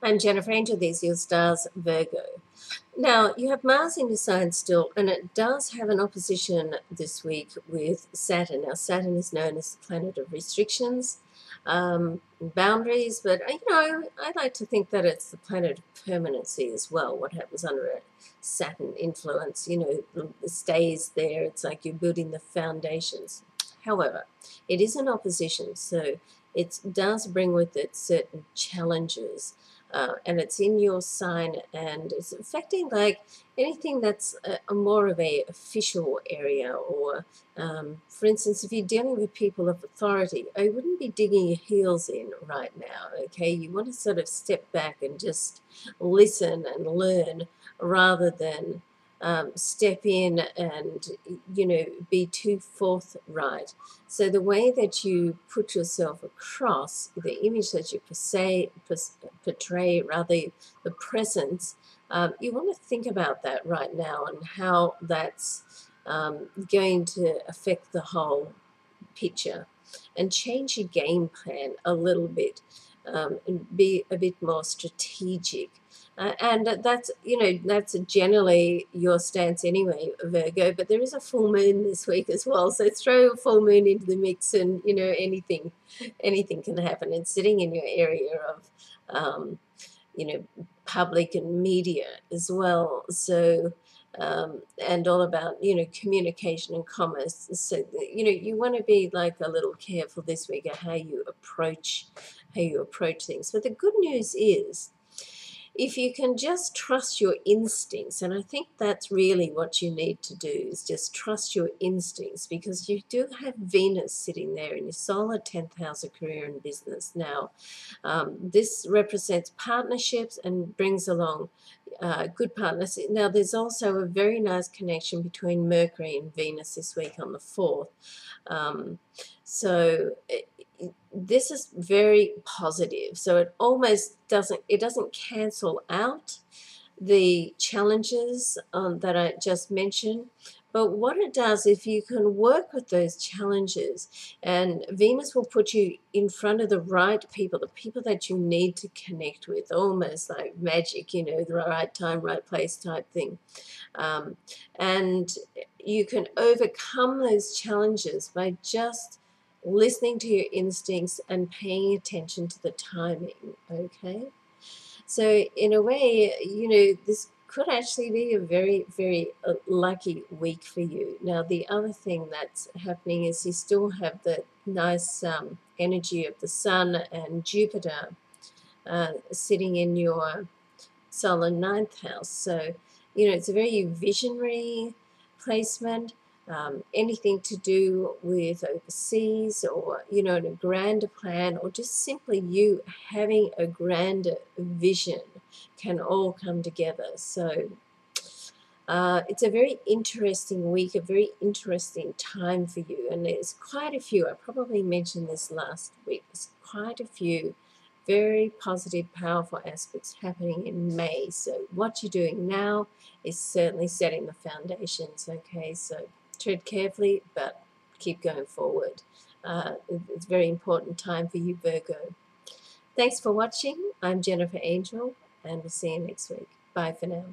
I'm Jennifer Angel. These are your stars, Virgo. Now, you have Mars in your sign still, and it does have an opposition this week with Saturn. Now, Saturn is known as the planet of restrictions, boundaries, but, I like to think that it's the planet of permanency as well. What happens under a Saturn influence, stays there. It's like you're building the foundations. However, it is an opposition, so it does bring with it certain challenges. And it's in your sign, and it's affecting like anything that's a more of a official area, or for instance, if you're dealing with people of authority, I wouldn't be digging your heels in right now. Okay, you want to sort of step back and just listen and learn rather than step in and be too forthright. So the way that you put yourself across, the image that you portray, rather the presence, you want to think about that right now and how that's going to affect the whole picture, and change your game plan a little bit, and be a bit more strategic. And that's generally your stance anyway, Virgo, but there is a full moon this week as well, so throw a full moon into the mix, and anything can happen. It's sitting in your area of public and media as well, so and all about communication and commerce. So you want to be like a little careful this week of how you approach things. But the good news is, if you can just trust your instincts, and I think that's really what you need to do, is just trust your instincts, because you do have Venus sitting there in your solar 10th house of career and business. Now, this represents partnerships and brings along good partners. Now, there's also a very nice connection between Mercury and Venus this week on the 4th. So this is very positive. So it almost doesn't cancel out the challenges that I just mentioned. But what it does, if you can work with those challenges, and Venus will put you in front of the right people, the people that you need to connect with, almost like magic, the right time, right place type thing. And you can overcome those challenges by just listening to your instincts and paying attention to the timing, okay? So in a way, this could actually be a very, very lucky week for you. Now, the other thing that's happening is you still have the nice energy of the Sun and Jupiter sitting in your solar 9th house. So, it's a very visionary placement. Anything to do with overseas, or in a grander plan, or just simply you having a grander vision, can all come together. So it's a very interesting week, a very interesting time for you, and there's quite a few, I probably mentioned this last week, there's quite a few very positive, powerful aspects happening in May. So what you're doing now is certainly setting the foundations, okay? So tread carefully, but keep going forward. It's a very important time for you, Virgo. Thanks for watching. I'm Jennifer Angel, and we'll see you next week. Bye for now.